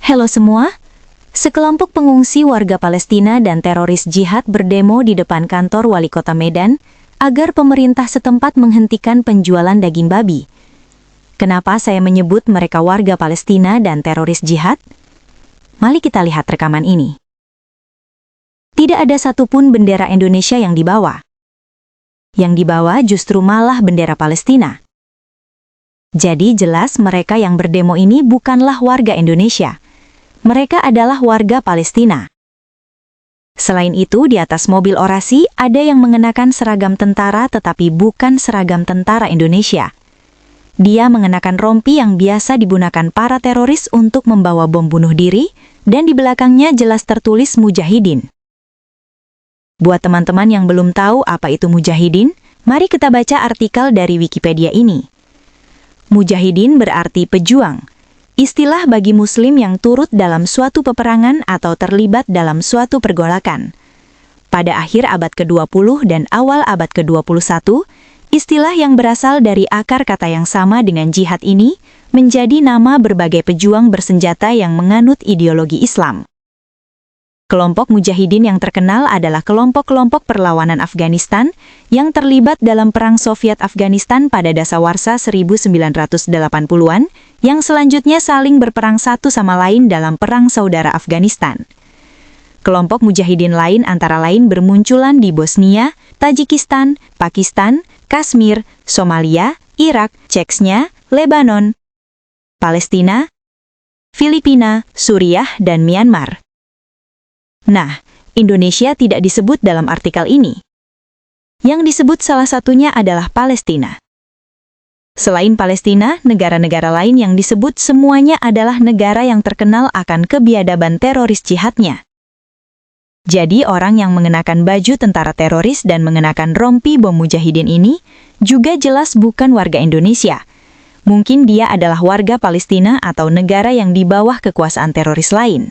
Halo semua, sekelompok pengungsi warga Palestina dan teroris jihad berdemo di depan kantor wali kota Medan agar pemerintah setempat menghentikan penjualan daging babi. Kenapa saya menyebut mereka warga Palestina dan teroris jihad? Mari kita lihat rekaman ini. Tidak ada satupun bendera Indonesia yang dibawa. Yang dibawa justru malah bendera Palestina. Jadi jelas mereka yang berdemo ini bukanlah warga Indonesia. Mereka adalah warga Palestina. Selain itu, di atas mobil orasi ada yang mengenakan seragam tentara tetapi bukan seragam tentara Indonesia. Dia mengenakan rompi yang biasa digunakan para teroris untuk membawa bom bunuh diri, dan di belakangnya jelas tertulis Mujahidin. Buat teman-teman yang belum tahu apa itu Mujahidin, mari kita baca artikel dari Wikipedia ini. Mujahidin berarti pejuang. Istilah bagi muslim yang turut dalam suatu peperangan atau terlibat dalam suatu pergolakan. Pada akhir abad ke-20 dan awal abad ke-21, istilah yang berasal dari akar kata yang sama dengan jihad ini menjadi nama berbagai pejuang bersenjata yang menganut ideologi Islam. Kelompok Mujahidin yang terkenal adalah kelompok-kelompok perlawanan Afghanistan yang terlibat dalam Perang Soviet-Afghanistan pada dasawarsa 1980-an, yang selanjutnya saling berperang satu sama lain dalam Perang Saudara Afghanistan. Kelompok Mujahidin lain antara lain bermunculan di Bosnia, Tajikistan, Pakistan, Kashmir, Somalia, Irak, Chechnya, Lebanon, Palestina, Filipina, Suriah, dan Myanmar. Nah, Indonesia tidak disebut dalam artikel ini. Yang disebut salah satunya adalah Palestina. Selain Palestina, negara-negara lain yang disebut semuanya adalah negara yang terkenal akan kebiadaban teroris jihadnya. Jadi orang yang mengenakan baju tentara teroris dan mengenakan rompi bom Mujahidin ini juga jelas bukan warga Indonesia. Mungkin dia adalah warga Palestina atau negara yang di bawah kekuasaan teroris lain.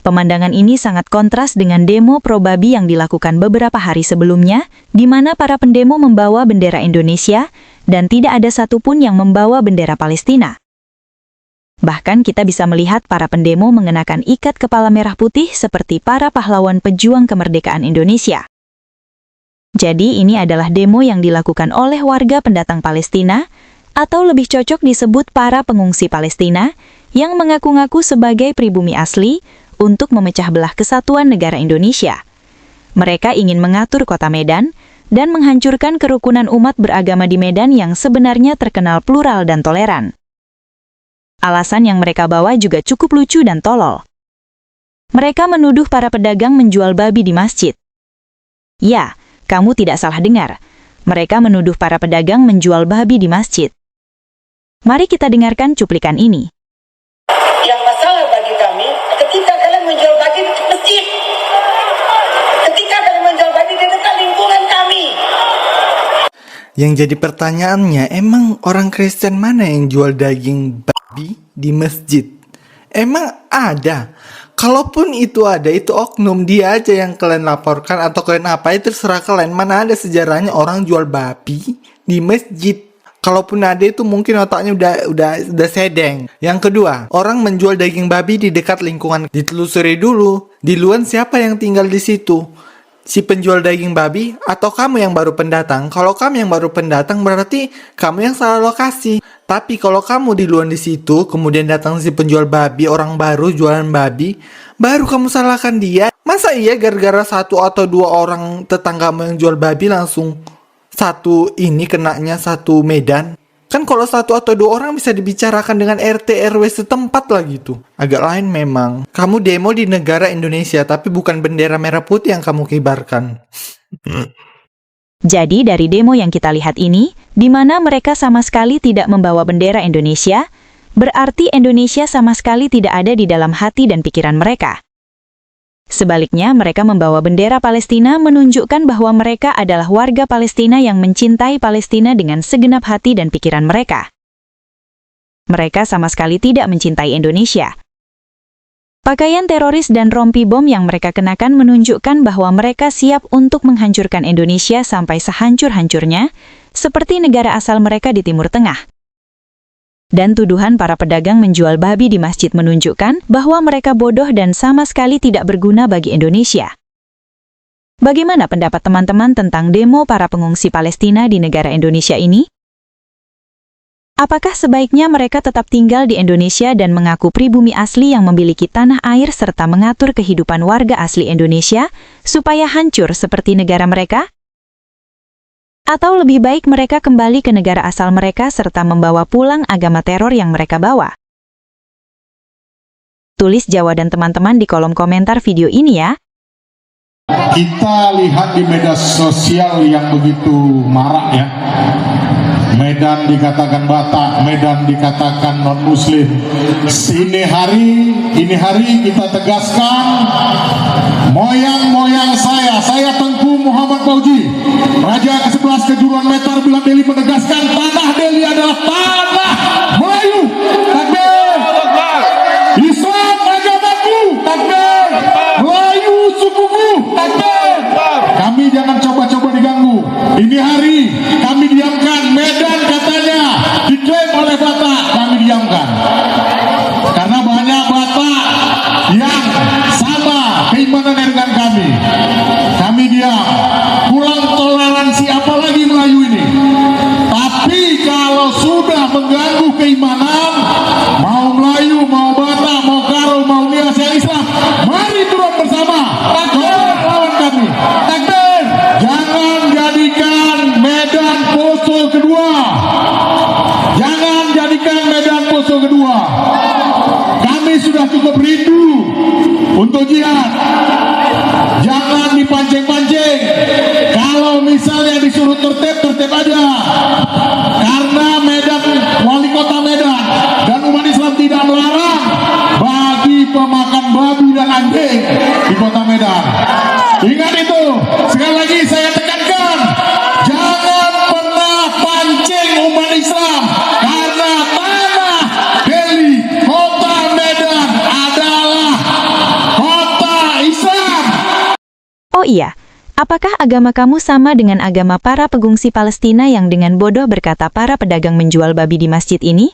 Pemandangan ini sangat kontras dengan demo pro-babi yang dilakukan beberapa hari sebelumnya, di mana para pendemo membawa bendera Indonesia, dan tidak ada satupun yang membawa bendera Palestina. Bahkan kita bisa melihat para pendemo mengenakan ikat kepala merah putih seperti para pahlawan pejuang kemerdekaan Indonesia. Jadi ini adalah demo yang dilakukan oleh warga pendatang Palestina, atau lebih cocok disebut para pengungsi Palestina, yang mengaku-ngaku sebagai pribumi asli, untuk memecah belah kesatuan negara Indonesia. Mereka ingin mengatur kota Medan dan menghancurkan kerukunan umat beragama di Medan yang sebenarnya terkenal plural dan toleran. Alasan yang mereka bawa juga cukup lucu dan tolol. Mereka menuduh para pedagang menjual babi di masjid. Ya, kamu tidak salah dengar. Mereka menuduh para pedagang menjual babi di masjid. Mari kita dengarkan cuplikan ini. Yang masalah bagi kami, ketika kalian menjual babi di masjid, ketika kalian menjual babi di dekat lingkungan kami. Yang jadi pertanyaannya, emang orang Kristen mana yang jual daging babi di masjid? Emang ada? Kalaupun itu ada, itu oknum, dia aja yang kalian laporkan atau kalian apa, itu terserah kalian. Mana ada sejarahnya orang jual babi di masjid? Kalaupun ada itu mungkin otaknya udah sedeng. Yang kedua, orang menjual daging babi di dekat lingkungan. Ditelusuri dulu, di luar siapa yang tinggal di situ? Si penjual daging babi atau kamu yang baru pendatang? Kalau kamu yang baru pendatang berarti kamu yang salah lokasi. Tapi kalau kamu di luar di situ, kemudian datang si penjual babi, orang baru jualan babi, baru kamu salahkan dia. Masa iya gara-gara satu atau dua orang tetanggamu yang jual babi langsung satu ini kenanya satu Medan? Kan kalau satu atau dua orang bisa dibicarakan dengan RT RW setempat lah gitu. Agak lain memang. Kamu demo di negara Indonesia tapi bukan bendera merah putih yang kamu kibarkan. Jadi dari demo yang kita lihat ini, di mana mereka sama sekali tidak membawa bendera Indonesia, berarti Indonesia sama sekali tidak ada di dalam hati dan pikiran mereka. Sebaliknya, mereka membawa bendera Palestina menunjukkan bahwa mereka adalah warga Palestina yang mencintai Palestina dengan segenap hati dan pikiran mereka. Mereka sama sekali tidak mencintai Indonesia. Pakaian teroris dan rompi bom yang mereka kenakan menunjukkan bahwa mereka siap untuk menghancurkan Indonesia sampai sehancur-hancurnya, seperti negara asal mereka di Timur Tengah. Dan tuduhan para pedagang menjual babi di masjid menunjukkan bahwa mereka bodoh dan sama sekali tidak berguna bagi Indonesia. Bagaimana pendapat teman-teman tentang demo para pengungsi Palestina di negara Indonesia ini? Apakah sebaiknya mereka tetap tinggal di Indonesia dan mengaku pribumi asli yang memiliki tanah air serta mengatur kehidupan warga asli Indonesia supaya hancur seperti negara mereka? Atau lebih baik mereka kembali ke negara asal mereka serta membawa pulang agama teror yang mereka bawa? Tulis jawaban teman-teman di kolom komentar video ini ya. Kita lihat di media sosial yang begitu marak ya. Medan dikatakan Batak, Medan dikatakan non-muslim. Ini hari kita tegaskan, moyang saya Tengku Muhammad Fauji, Raja ke-11 Kejuruan Metar Bilang Deli menegaskan tanah Deli adalah tanah Melayu. Takbir. Islam agamaku. Takbir. Melayu sukuku. Takbir. Kami jangan coba-coba diganggu. Ini hari kami diamkan. Medan katanya diklaim oleh Batak, kami diamkan. Karena banyak Batak yang sama keimanan dengan kami. Kami diam. Kurang toleransi apalagi Melayu ini. Tapi kalau sudah mengganggu keimanan, mau Melayu, mau Batak, mau Karo, mau Nias yang Islam, mari turun bersama. Takbir lawan kami. Takbir. Jangan jadikan Medan Poso kedua. Jangan jadikan Medan Poso kedua. Kami sudah cukup rindu untuk jihad. Jangan dipancing-pancing. Kalau misalnya disuruh tertib aja. Karena Medan, wali kota Medan dan umat Islam tidak melarang bagi pemakan babi dan anjing di kota Medan. Ingat itu. Sekali lagi saya tekankan, jangan pernah pancing umat Islam, karena tanah Deli, kota Medan adalah kota Islam. Oh iya, apakah agama kamu sama dengan agama para pengungsi Palestina yang dengan bodoh berkata para pedagang menjual babi di masjid ini?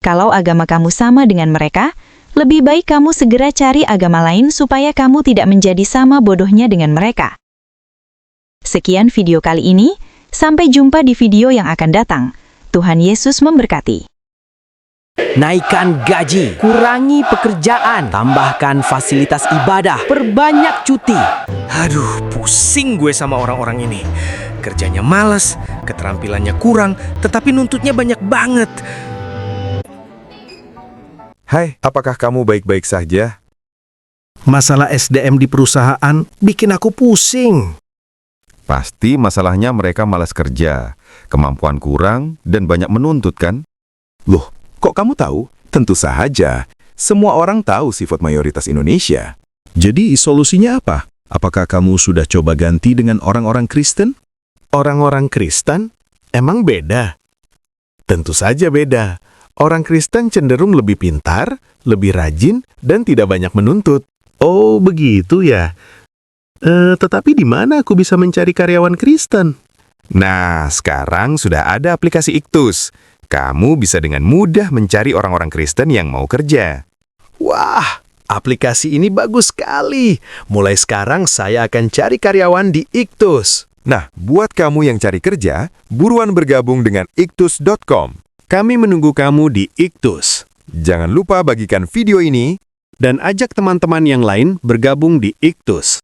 Kalau agama kamu sama dengan mereka, lebih baik kamu segera cari agama lain supaya kamu tidak menjadi sama bodohnya dengan mereka. Sekian video kali ini, sampai jumpa di video yang akan datang. Tuhan Yesus memberkati. Naikkan gaji, kurangi pekerjaan, tambahkan fasilitas ibadah, perbanyak cuti. Aduh, pusing gue sama orang-orang ini. Kerjanya malas, keterampilannya kurang, tetapi nuntutnya banyak banget. Hai, apakah kamu baik-baik saja? Masalah SDM di perusahaan bikin aku pusing. Pasti masalahnya mereka malas kerja, kemampuan kurang, dan banyak menuntut kan? Loh, kok kamu tahu? Tentu saja. Semua orang tahu sifat mayoritas Indonesia. Jadi solusinya apa? Apakah kamu sudah coba ganti dengan orang-orang Kristen? Orang-orang Kristen? Emang beda? Tentu saja beda. Orang Kristen cenderung lebih pintar, lebih rajin, dan tidak banyak menuntut. Oh, begitu ya. Tetapi di mana aku bisa mencari karyawan Kristen? Nah, sekarang sudah ada aplikasi Iktus. Kamu bisa dengan mudah mencari orang-orang Kristen yang mau kerja. Wah, aplikasi ini bagus sekali. Mulai sekarang saya akan cari karyawan di Iktus. Nah, buat kamu yang cari kerja, buruan bergabung dengan iktus.com. Kami menunggu kamu di Iktus. Jangan lupa bagikan video ini Dan ajak teman-teman yang lain bergabung di Iktus.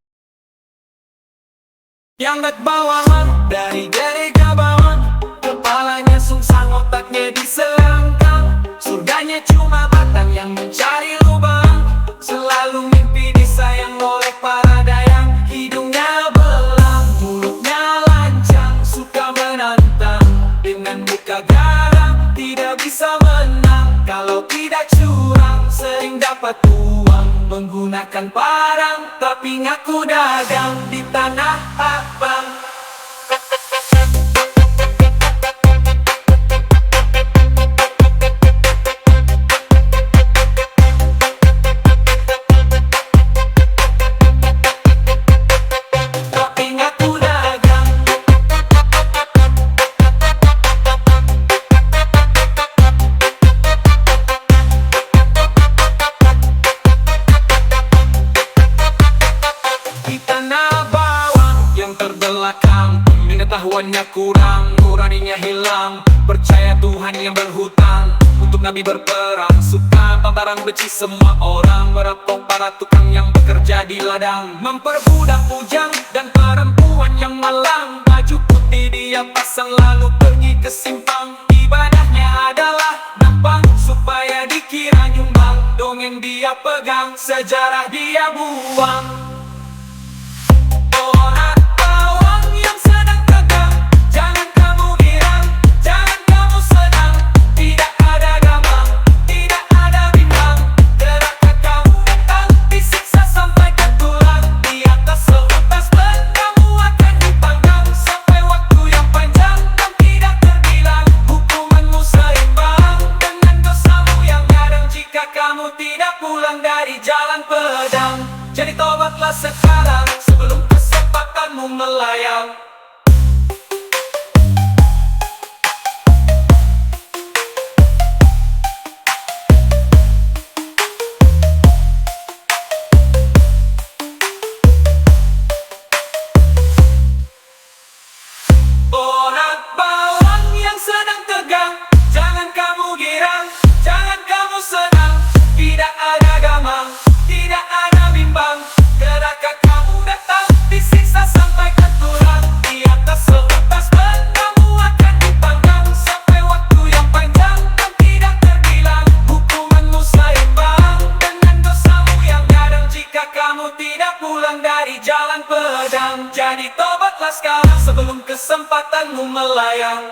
Yang bawahan dari Gabawan, kepalanya sungsang, otaknya diselangkang. Surganya cuma batang yang mencari lubang. Selalu mimpi disayang oleh para dayang. Hidungnya belang, mulutnya lancang, suka menantang. Dengan muka garang, tidak bisa menang. Kalau tidak curang, sering dapat uang. Menggunakan parang, tapi ngaku dagang di tanah abang. Tapi ngaku dagang. pengetahuannya kurang, nuraninya hilang. Percaya Tuhan yang berhutang, untuk Nabi berperang. Suka barang benci semua orang, merampok para tukang yang bekerja di ladang. Memperbudak bujang dan perempuan yang malang. Baju putih dia pasang lalu pergi ke simpang. Ibadahnya adalah nampang supaya dikira nyumbang. Dongeng dia pegang, sejarah dia buang. Orang bawang yang sedang tegang, jangan kamu girang, jangan kamu senang. Tidak ada gamang, tidak ada bimbang. Gerakan kamu datang, disiksa sampai ke tulang. Di atas seutas ban kamu akan dipanggang sampai waktu yang panjang dan tidak terbilang. Hukumanmu seimbang dengan dosamu yang kadang jika kamu tidak pulang dari jalan pedang. Jadi tobatlah sekarang sebelum kesempatanmu melayang. Orang bawang yang sedang tegang, jangan kamu girang, jangan kamu senang. Tidak ada gamang, tidak ada bimbang. Gerakan kamu datang, disiksa sampai ke tulang. Di atas seutas ban kamu akan dipanggang sampai waktu yang panjang dan tidak terbilang. Hukumanmu seimbang dengan dosamu yang kadang jika kamu tidak pulang dari jalan pedang. Jadi tobatlah sekarang sebelum kesempatanmu melayang.